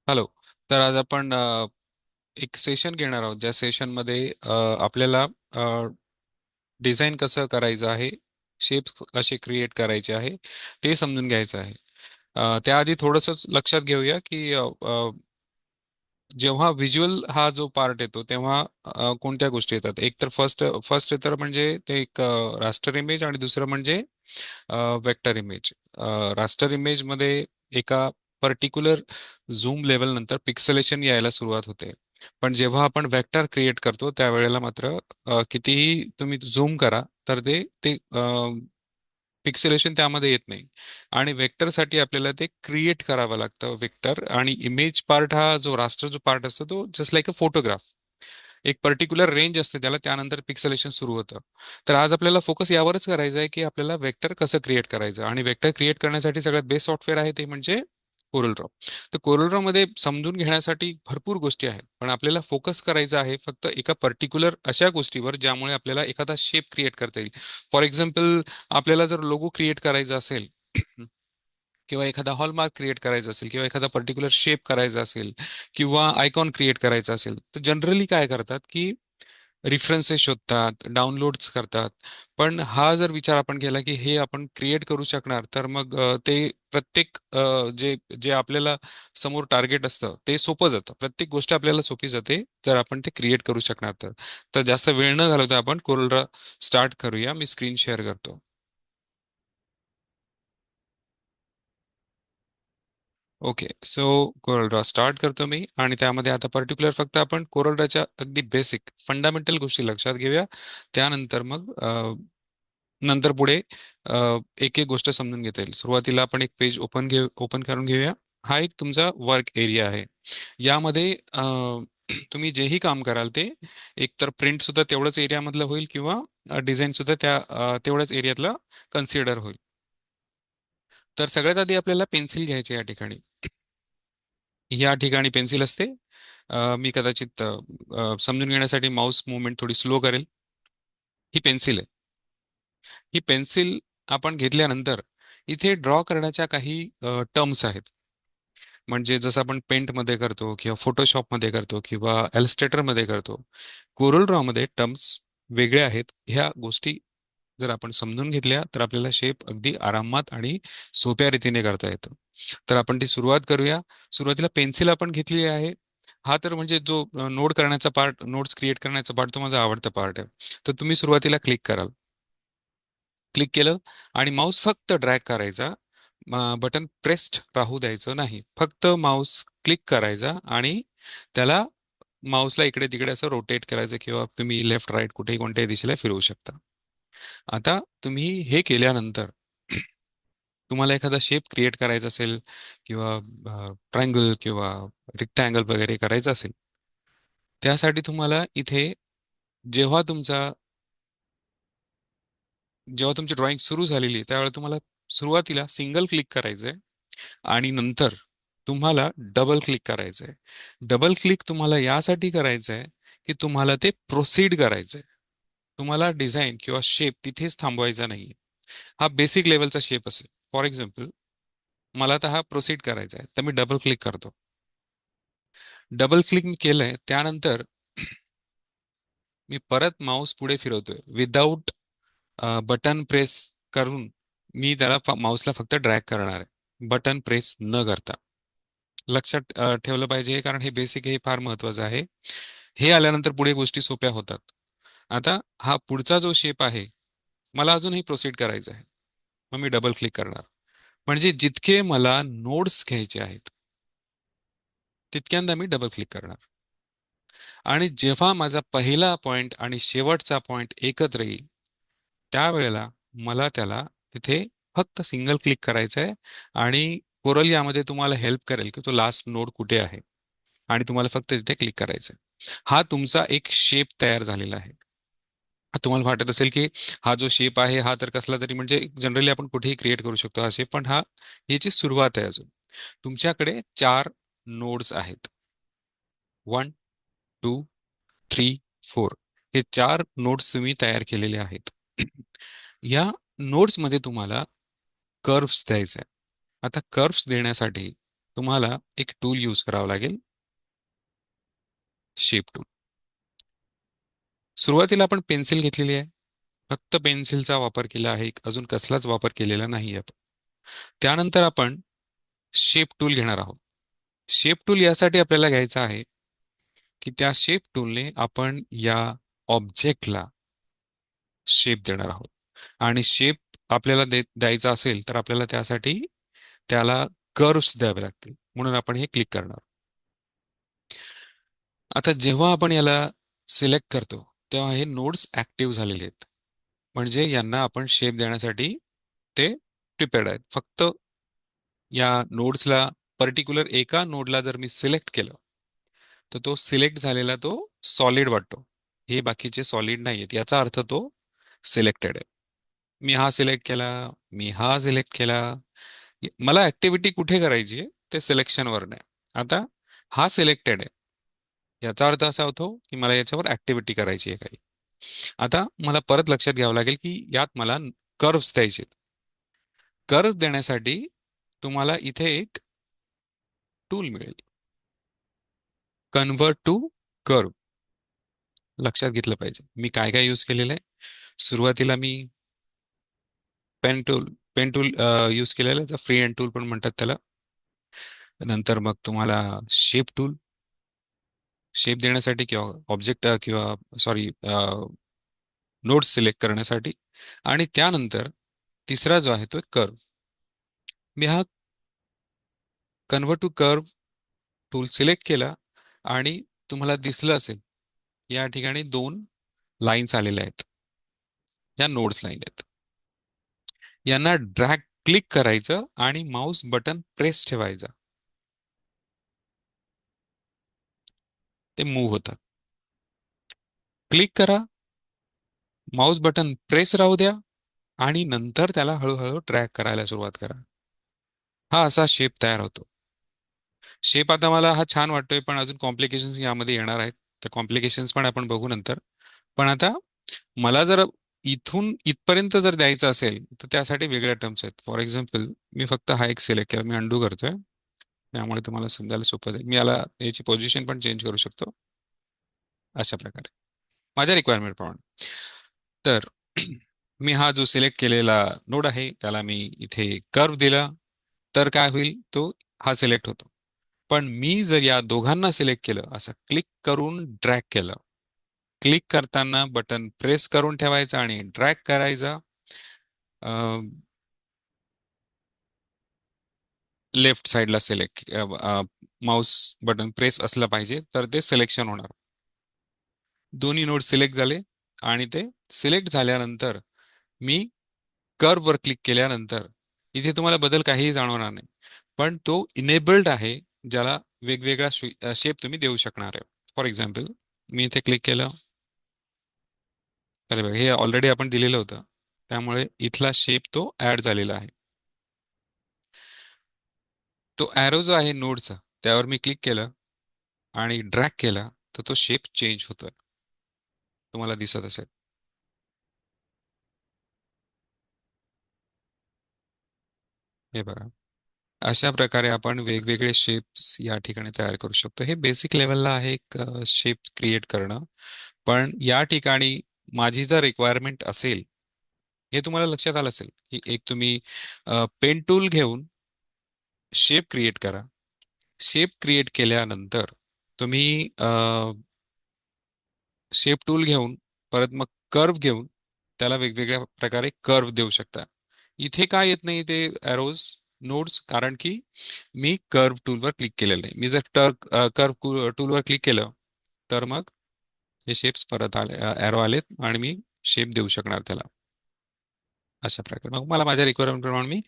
Hello. तर आज आपण एक सेशन घेणार आहोत, ज्या सेशनमध्ये आपल्याला डिझाईन कसं करायचं आहे, शेप्स कसे क्रिएट करायचे आहे, ते समजून घ्यायचं आहे. त्याआधी थोडंसं लक्षात घेऊया की जेव्हा व्हिज्युअल हा जो पार्ट येतो तेव्हा कोणत्या गोष्टी येतात. एक तर फर्स्ट फर्स्ट येतं म्हणजे ते एक रास्टर इमेज, आणि दुसरं म्हणजे वेक्टर इमेज. रास्टर इमेज मध्ये एका पर्टिक्युलर झूम लेवल नंतर पिक्सेलेशन यायला सुरुवात होते. पण जेव्हा आपण वेक्टर क्रिएट करतो त्यावेळेला मात्र कितीही तुम्ही झूम करा तर ते ते पिक्सेलेशन त्यामध्ये येत नाही. आणि वेक्टरसाठी आपल्याला ते क्रिएट करावं लागतं वेक्टर. आणि इमेज पार्ट हा जो रास्टर जो पार्ट असतो तो जस्ट लाईक अ फोटोग्राफ, एक पर्टिक्युलर रेंज असते त्याला, त्यानंतर पिक्सेलेशन सुरू होतं. तर आज आपल्याला फोकस यावरच करायचं आहे की आपल्याला वेक्टर कसं क्रिएट करायचं. आणि वेक्टर क्रिएट करण्यासाठी सगळ्यात बेस्ट सॉफ्टवेअर आहे ते म्हणजे कोरल ड्रॉ. तर कोरल ड्रॉ मध्ये समजून घेण्यासाठी भरपूर गोष्टी आहेत, पण आपल्याला फोकस करायचा आहे फक्त एका पर्टिक्युलर अशा गोष्टीवर ज्यामुळे आपल्याला एखादा शेप क्रिएट करता येईल. फॉर एक्झाम्पल, आपल्याला जर लोगो क्रिएट करायचा असेल किंवा एखादा हॉलमार्क क्रिएट करायचा असेल किंवा एखादा पर्टिक्युलर शेप करायचा असेल किंवा आयकॉन क्रिएट करायचा असेल, तर जनरली काय करतात की रिफरन्सेस शोधतात, डाउनलोड्स करतात. पण हा जर विचार आपण केला की हे आपण क्रिएट करू शकणार, तर मग ते प्रत्येक जे जे आपल्याला समोर टार्गेट असतं ते सोपं जातं. प्रत्येक गोष्ट आपल्याला सोपी जाते जर आपण ते क्रिएट करू शकणार तर. तर जास्त वेळ न घालवता आपण कोरल स्टार्ट करूया. मी स्क्रीन शेअर करतो. ओके, सो कोरल स्टार्ट करतो मी. आणि त्यामध्ये आता पर्टिक्युलर फक्त आपण कोरल अगदी बेसिक फंडामेंटल गोष्टी लक्षात घेऊया. त्यानंतर मग नंतर पुढे एक एक गोष्ट समजून घेता येईल. सुरुवातीला आपण एक पेज ओपन करून घेऊया. हा एक तुमचा वर्क एरिया आहे. यामध्ये तुम्ही जेही काम कराल ते एकतर प्रिंट सुद्धा तेवढंच एरियामधलं होईल किंवा डिझाईन सुद्धा त्या तेवढ्याच एरियातलं कन्सिडर होईल. तर सगळ्यात आधी आपल्याला पेन्सिल घ्यायची या ठिकाणी. या ठिकाणी पेन्सिल असते. मी कदाचित समजून घेण्यासाठी माऊस मुवमेंट थोडी स्लो करेल. ही पेन्सिल आहे. ही पेन्सिल आपण घेतल्यानंतर इथे ड्रॉ करण्याच्या काही टर्म्स आहेत. म्हणजे जसं आपण पेंटमध्ये करतो किंवा फोटोशॉपमध्ये करतो किंवा एलस्ट्रेटरमध्ये करतो, कोरल ड्रॉमध्ये टर्म्स वेगळे आहेत. ह्या गोष्टी जर आपण समजून घेतल्या तर आपल्याला शेप अगदी आरामात आणि सोप्या रीतीने करता येतं. तर आपण ती सुरुवात करूया. सुरुवातीला पेन्सिल आपण घेतलेली आहे. हा तर म्हणजे जो नोट करण्याचा पार्ट, नोट्स क्रिएट करण्याचा पार्ट, तो माझा आवडता पार्ट आहे. तर तुम्ही सुरुवातीला क्लिक कराल. क्लिक केलं आणि माऊस फक्त ड्रॅग करायचा. बटन प्रेस्ड राहू द्यायचं नाही. फक्त माऊस क्लिक करायचा आणि त्याला माऊसला इकडे तिकडे असं रोटेट करायचं, किंवा तुम्ही लेफ्ट राईट कुठेही कोणत्याही दिशेला फिरवू शकता. आता तुम्ही हे केल्यानंतर तुम्हाला एखादा शेप क्रिएट करायचा असेल किंवा ट्रायंगल किंवा रेक्टँगल वगैरे करायचं असेल, त्यासाठी तुम्हाला इथे जेव्हा तुमचा जेव्हा तुमची ड्रॉइंग सुरू झालेली आहे त्यावेळेला तुम्हाला सुरुवातीला सिंगल क्लिक करायचंय आणि नंतर तुम्हाला डबल क्लिक करायचंय. डबल क्लिक तुम्हाला यासाठी करायचंय की तुम्हाला ते प्रोसीड करायचंय. तुम्हाला डिझाईन किंवा शेप तिथेच थांबवायचा नाहीये. हा बेसिक लेवलचा शेप असेल. फॉर एक्झाम्पल, मला आता हा प्रोसीड करायचा आहे, तर मी डबल क्लिक करतो. डबल क्लिक मी केलंय त्यानंतर मी परत माऊस पुढे फिरवतोय विदाऊट बटन प्रेस करून. मी त्याला माऊसला फक्त ड्रॅग करणार आहे, बटन प्रेस न करता. लक्षात ठेवलं पाहिजे, कारण हे बेसिक, हे फार महत्वाचं आहे. हे आल्यानंतर पुढे गोष्टी सोप्या होतात. आता हा पुढचा जो शेप आहे, मला अजूनही प्रोसीड करायचा आहे. मग मी डबल क्लिक करणार. म्हणजे जितके मला नोड्स घ्यायचे आहेत तितक्यांदा मी डबल क्लिक करणार. आणि जेव्हा माझा पहिला पॉइंट आणि शेवटचा पॉइंट एकत्र येईल त्यावेळेला मला त्याला तिथे फक्त सिंगल क्लिक करायचं आहे. आणि कोरल यामध्ये तुम्हाला हेल्प करेल की तो लास्ट नोड कुठे आहे, आणि तुम्हाला फक्त तिथे क्लिक करायचं आहे. हा तुमचा एक शेप तयार झालेला आहे. तुम्हाला वाटत असेल की हा जो शेप आहे हा तर कसला तरी, म्हणजे जनरली आपण कुठेही क्रिएट करू शकतो हा शेप, पण हा याची सुरुवात आहे अजून. तुमच्याकडे 4 नोड्स आहेत. 1, 2, 3, 4. हे 4 नोट्स तुम्ही तयार केलेले आहेत. या नोट्स मध्ये तुम्हाला कर्व्स द्यायचे आहे. आता कर्व्स देण्यासाठी तुम्हाला एक टूल यूज करावं लागेल, शेप टूल. सुरुवातीला आपण पेन्सिल घेतलेली आहे. फक्त पेन्सिलचा वापर केला आहे, अजून कसलाच वापर केलेला नाही आपण. त्यानंतर आपण शेप टूल घेणार आहोत. शेप टूल यासाठी आपल्याला घ्यायचा आहे की त्या शेप टूलने आपण या ऑब्जेक्टला शेप देणार आहोत. आणि शेप आपल्याला द्यायचा असेल तर आपल्याला त्यासाठी त्याला कर्व्स द्यावे लागतील, म्हणून आपण हे क्लिक करणार. आता जेव्हा आपण याला सिलेक्ट करतो तेव्हा हे नोड्स ऍक्टिव्ह झालेले आहेत, म्हणजे यांना आपण शेप देण्यासाठी ते प्रिपेअर्ड आहेत. फक्त या नोड्सला, पर्टिक्युलर एका नोडला जर मी सिलेक्ट केलं तर तो सिलेक्ट झालेला तो सॉलिड वाटतो. हे बाकीचे सॉलिड नाही आहेत, याचा अर्थ तो सिलेक्टेड आहे. मी हा सिलेक्ट केला, मी हा सिलेक्ट केला. मला ऍक्टिव्हिटी कुठे करायची आहे ते सिलेक्शनवर नाही. आता हा सिलेक्टेड आहे, याचा अर्थ असा होतो की मला याच्यावर ऍक्टिव्हिटी करायची आहे काही. आता मला परत लक्षात घ्यावं लागेल की यात मला कर्व्स द्यायचे. कर्व देण्यासाठी तुम्हाला इथे एक टूल मिळेल, कन्वर्ट टू कर्व. लक्षात घेतलं पाहिजे मी काय काय यूज केलेलं आहे. सुरुवातीला मी पेन टूल यूज केलेलं आहे, फ्री हँड टूल पण म्हणतात त्याला. नंतर मग तुम्हाला शेप टूल, शेप देण्यासाठी किंवा ऑब्जेक्ट किंवा सॉरी नोट्स सिलेक्ट करण्यासाठी. आणि त्यानंतर तिसरा जो आहे तो कर्व. मी हा convert to curve tool select केला आणि तुम्हाला दिसलं असेल या ठिकाणी दोन लाईन्स आलेल्या आहेत, या नोड्स लाईन आहेत. यांना ड्रॅग क्लिक करायचं आणि माऊस बटन प्रेस ठेवायचा, ते मूव्ह होतात. क्लिक करा, माऊस बटन प्रेस राहू द्या आणि नंतर त्याला हळूहळू ट्रॅक करायला सुरुवात करा. हा असा शेप तयार होतो. शेप आता मला हा छान वाटतोय, पण अजून कॉम्प्लिकेशन्स यामध्ये येणार आहेत. तर कॉम्प्लिकेशन्स पण आपण बघू नंतर. पण आता मला जर इथून इथपर्यंत जर द्यायचं असेल तर त्यासाठी वेगळ्या टर्म्स आहेत. फॉर एक्झाम्पल मी फक्त हा एक सिलेक्ट केला, मी अंडू करतोय, त्यामुळे तुम्हाला समजायला सोपं जाईल. मी याला याची पोझिशन पण चेंज करू शकतो अशा प्रकारे माझ्या रिक्वायरमेंट प्रमाणे. तर मी हा जो सिलेक्ट केलेला नोड आहे त्याला मी इथे कर्व दिला तर काय होईल, तो हा सिलेक्ट होतो. पण मी जर या दोघांना सिलेक्ट केलं, असं क्लिक करून ड्रॅग केलं, क्लिक करताना बटन प्रेस करून ठेवायचा आणि ड्रॅग करायचा, लेफ्ट साईडला सिलेक्ट, माऊस बटन प्रेस असलं पाहिजे तर ते सिलेक्शन होणार. दोन्ही नोड सिलेक्ट झाले आणि ते सिलेक्ट झाल्यानंतर मी कर्व वर क्लिक केल्यानंतर इथे तुम्हाला बदल काहीही जाणवणार नाही, पण तो इनेबल्ड आहे, ज्याला वेगवेगळा शेप तुम्ही देऊ शकणार आहे. फॉर एक्झाम्पल मी इथे क्लिक केलं, अरे बघा हे ऑलरेडी आपण दिलेलं होतं, त्यामुळे इथला शेप तो ऍड झालेला आहे. तो ॲरो जो आहे नोडचा त्यावर मी क्लिक केलं आणि ड्रॅग केला तर तो शेप चेंज होतोय, तुम्हाला दिसत असेल. हे बघा, अशा प्रकारे आपण वेगवेगळे शेप्स या ठिकाणी तयार करू शकतो. हे बेसिक लेवलला आहे एक शेप क्रिएट करणं. पण या ठिकाणी माझी जर रिक्वायरमेंट असेल, हे तुम्हाला लक्षात आलं असेल की एक तुम्ही पेन टूल घेऊन शेप क्रिएट करा. शेप क्रिएट केल्यानंतर तुम्ही शेप टूल घेऊन परत मग कर्व घेऊन त्याला वेगवेगळ्या प्रकारे कर्व देऊ शकता. इथे काय येत नाही ते एरोज नोड्स, कारण की मी कर्व टूलवर क्लिक केलेलं नाही. मी जर कर्व टूलवर क्लिक केलं तर मग हे शेप्स परत आले, एरो आलेत आणि मी शेप देऊ शकणार त्याला अशा प्रकारे. मग मला माझ्या रिक्वायरमेंट प्रमाणे मी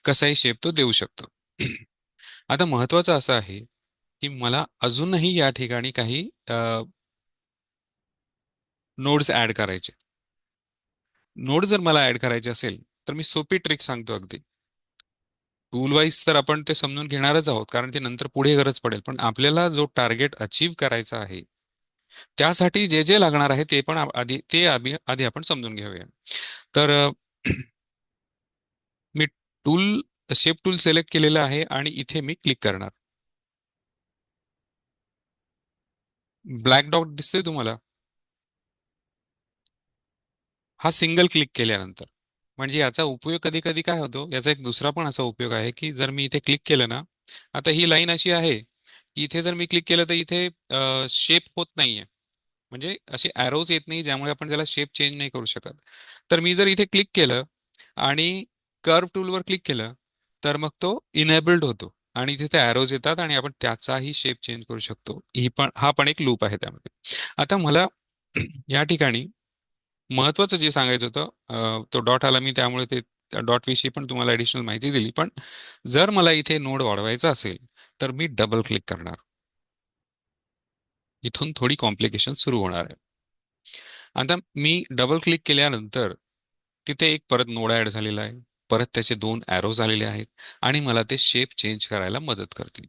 कसाही शेप तो देऊ शकतो. आता महत्वाचं असं आहे की मला अजूनही या ठिकाणी काही नोड्स ऍड करायचे. नोड जर मला ऍड करायचे असेल तर मी सोपी ट्रिक सांगतो अगदी. टूल वाईज तर आपण ते समजून घेणारच आहोत, कारण ते नंतर पुढे गरज पडेल. पण आपल्याला जो टार्गेट अचीव करायचा आहे त्यासाठी जे जे लागणार आहे ते पण आधी आपण समजून घेऊया. तर मी टूल शेप टूल सिलेक्ट केलेलं आहे आणि इथे मी क्लिक करणार. ब्लॅक डॉट दिसतोय तुम्हाला? हा सिंगल क्लिक केल्यानंतर. म्हणजे याचा उपयोग कधी कधी काय होतो, याचा एक दुसरा पण असा उपयोग आहे की जर मी इथे क्लिक केलं ना, आता ही लाईन अशी आहे की इथे जर मी क्लिक केलं तर इथे शेप होत नाहीये. म्हणजे असे ॲरोज येत नाही ज्यामुळे आपण त्याला शेप चेंज नाही करू शकत. तर मी जर इथे क्लिक केलं आणि कर्व टूलवर क्लिक केलं तर मग तो इनेबल्ड होतो आणि तिथे ॲरोज येतात आणि आपण त्याचाही शेप चेंज करू शकतो. हा पण एक लूप आहे त्यामध्ये. आता मला या ठिकाणी महत्वाचं जे सांगायचं होतं, तो डॉट आला मी त्यामुळे ते डॉट विषयी पण तुम्हाला ऍडिशनल माहिती दिली. पण जर मला इथे नोड वाढवायचा असेल तर मी डबल क्लिक करणार. इथून थोडी कॉम्प्लिकेशन सुरू होणार आहे. आता मी डबल क्लिक केल्यानंतर तिथे एक परत नोड ऍड झालेला आहे. परत त्याचे दोन ॲरोज आलेले आहेत आणि मला ते शेप चेंज करायला मदत करतील.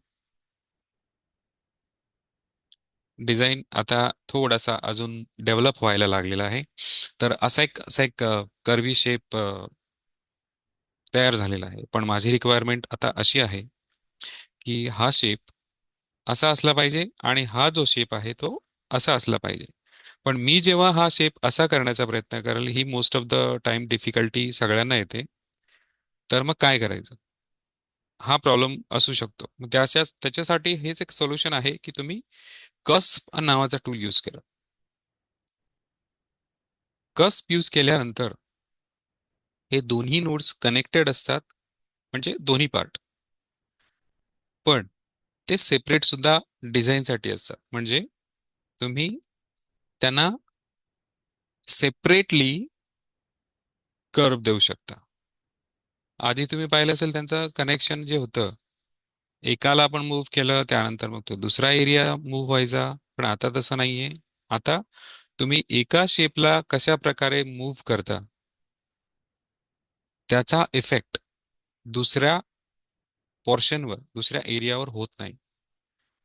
डिझाईन आता थोडासा अजून डेव्हलप व्हायला लागलेला आहे. तर असा एक कर्वी शेप तयार झालेला आहे. पण माझी रिक्वायरमेंट आता अशी आहे की हा शेप असा असला पाहिजे आणि हा जो शेप आहे तो असा असला पाहिजे. पण मी जेव्हा हा शेप असा करण्याचा प्रयत्न करेल, ही most of the time difficulty सगळ्यांना येते. तर मग काय करायचं? हा प्रॉब्लेम असू शकतो. मग त्याच्यासाठी हेच एक सोल्युशन आहे की तुम्ही कस्प नावाचा टूल यूज करा. कस्प यूज केल्यानंतर हे दोन्ही नोड्स कनेक्टेड असतात, म्हणजे दोन्ही पार्ट. पण ते सेपरेट सुद्धा डिझाईनसाठी असतात. म्हणजे तुम्ही त्यांना सेपरेटली कर्व देऊ शकता. आधी तुम्ही पाहिलं असेल त्यांचं कनेक्शन जे होतं, एकाला आपण मूव्ह केलं त्यानंतर मग तो दुसरा एरिया मूव्ह व्हायचा. पण आता तसं नाहीये. आता तुम्ही एका शेपला कशा प्रकारे मूव्ह करता त्याचा इफेक्ट दुसऱ्या पोर्शनवर, दुसऱ्या एरियावर होत नाही.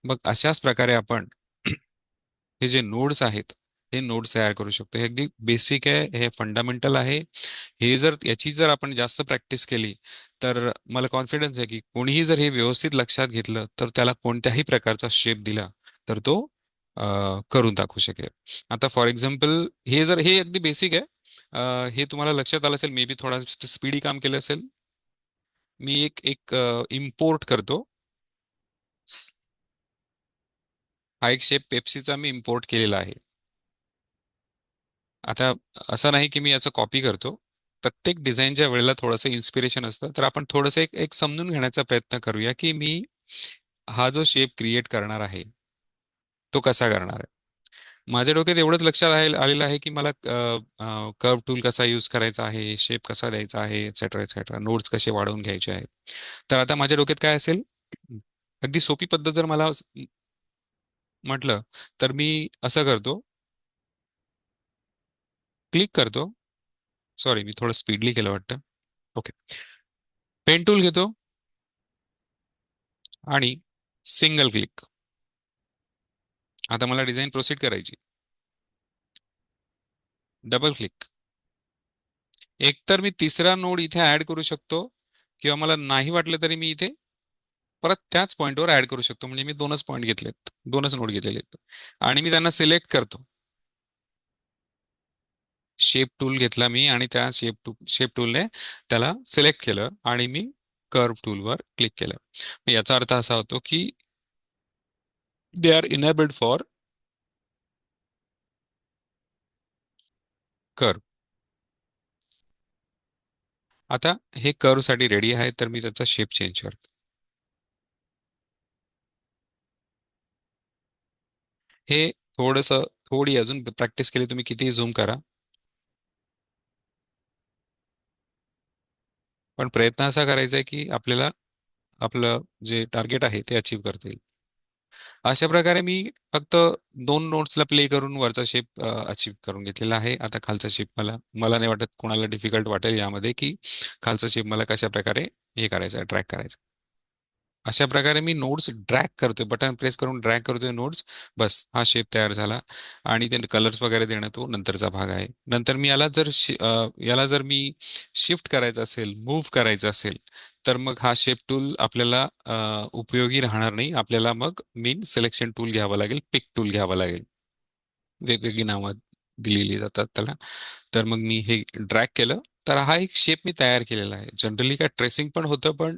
मग अशाच प्रकारे आपण हे जे नोड्स आहेत, हे नोड्स तयार करू शकतो. हे अगदी बेसिक आहे, हे फंडामेंटल आहे. हे जर याची जर आपण जास्त प्रॅक्टिस केली तर मला कॉन्फिडन्स आहे की कोणीही जर हे व्यवस्थित लक्षात घेतलं तर त्याला कोणत्याही प्रकारचा शेप दिला तर तो करून दाखवू शकेल. आता फॉर एक्झाम्पल हे अगदी बेसिक आहे. हे तुम्हाला लक्षात आलं असेल, मे बी थोडा स्पीडी काम केलं असेल. मी एक एक इम्पोर्ट करतो. हा एक शेप पेप्सीचा मी इम्पोर्ट केलेला आहे. आता असं नाही की मी याचं कॉपी करतो. प्रत्येक डिझाईनच्या वेळेला थोडंसं इन्स्पिरेशन असतं. तर आपण थोडंसं एक एक समजून घेण्याचा प्रयत्न करूया की मी हा जो शेप क्रिएट करणार आहे तो कसा करणार आहे. माझ्या डोक्यात एवढंच लक्षात आलेलं आहे की मला कर्व टूल कसा यूज करायचा आहे, शेप कसा द्यायचा आहे, एक्सेट्रा एक्सेट्रा, नोट्स कसे वाढवून घ्यायचे आहेत. तर आता माझ्या डोक्यात काय असेल, अगदी सोपी पद्धत जर मला म्हटलं तर मी असं करतो, क्लिक करतो. सॉरी, मी थोडं स्पीडली केलं वाटतं. ओके. पेन टूल घेतो आणि सिंगल क्लिक. आता मला डिझाईन प्रोसीड करायची. Double click. एकतर मी तिसरा नोड इथे ऍड करू शकतो किंवा मला नाही वाटलं तरी मी इथे परत त्याच पॉईंटवर ऍड करू शकतो. म्हणजे मी दोनच पॉईंट घेतलेत, दोनच नोड घेतलेले आहेत आणि मी त्यांना सिलेक्ट करतो. शेप टूल घेतला मी आणि त्या शेप टूलने त्याला सिलेक्ट केलं आणि मी कर्व टूलवर क्लिक केलं. याचा अर्थ असा होतो की they are enabled for curve. आता हे कर्व साठी रेडी आहे तर मी त्याचा शेप चेंज करतो. हे थोडस थोडी अजून प्रॅक्टिस केली तुम्ही कितीही झूम करा, पण प्रयत्न असा करायचा आहे की आपल्याला आपलं जे टार्गेट आहे ते अचीव्ह करता येईल. अशा प्रकारे मी फक्त दोन नोट्सला प्ले करून वरचा शेप अचीव्ह करून घेतलेला आहे. आता खालचा शेप मला मला नाही वाटत कोणाला डिफिकल्ट वाटेल यामध्ये की खालचा शेप मला कशा प्रकारे हे करायचा, ट्रॅक करायचा. अशा प्रकारे मी नोड्स ड्रॅग करतोय, बटन प्रेस करून ड्रॅग करतोय नोड्स. बस हा शेप तयार झाला. आणि ते कलर्स वगैरे देणं तो नंतरचा भाग आहे. नंतर मी याला जर मी शिफ्ट करायचं असेल, मूव्ह करायचं असेल, तर मग हा शेप टूल आपल्याला उपयोगी राहणार नाही. आपल्याला मग मेन सिलेक्शन टूल घ्यावं लागेल, पिक टूल घ्यावं लागेल. वेगवेगळी नावं दिलेली जातात त्याला. तर मग मी हे ड्रॅग केलं, तर हा एक शेप मी तयार केलेला आहे. जनरली काय ट्रेसिंग पण होतं, पण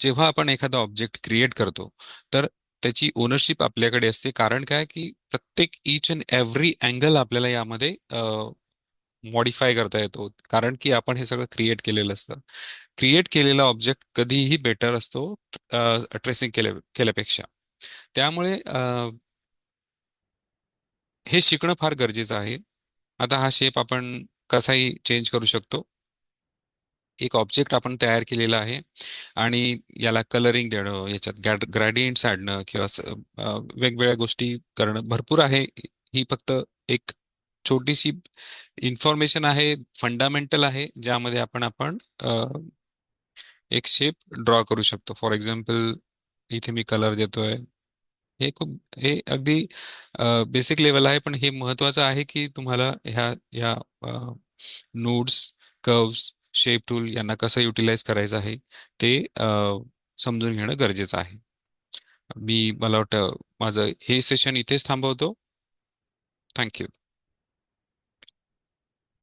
जेव्हा आपण एखादा ऑब्जेक्ट क्रिएट करतो, तर त्याची ओनरशिप आपल्याकडे असते. कारण काय की प्रत्येक ईच अँड एव्हरी अँगल आपल्याला यामध्ये मॉडीफाय करता येतो, कारण की आपण हे सगळं क्रिएट केलेलं असतं. क्रिएट केलेला ऑब्जेक्ट कधीही बेटर असतो ट्रेसिंग केल्यापेक्षा. त्यामुळे हे शिकणं फार गरजेचं आहे. आता हा शेप आपण कसाही चेंज करू शकतो. एक ऑब्जेक्ट आपण तयार केलेला आहे आणि याला कलरिंग देणं, याच्यात ग्रेडियंट्स आणणं किंवा वेगवेगळ्या गोष्टी करणं भरपूर आहे. ही फक्त एक छोटीशी इन्फॉर्मेशन आहे, फंडामेंटल आहे, ज्यामध्ये आपण आपण एक शेप ड्रॉ करू शकतो. फॉर एक्झाम्पल इथे मी कलर देतोय. हे अगदी बेसिक लेवल आहे, पण हे महत्वाचं आहे की तुम्हाला ह्या नोड्स, कर्व्स, शेप टूल यांना कसं युटिलाइज करायचं आहे ते समजून घेणं गरजेचं आहे. मला वाटतं माझं हे सेशन इथेच थांबवतो. थँक्यू.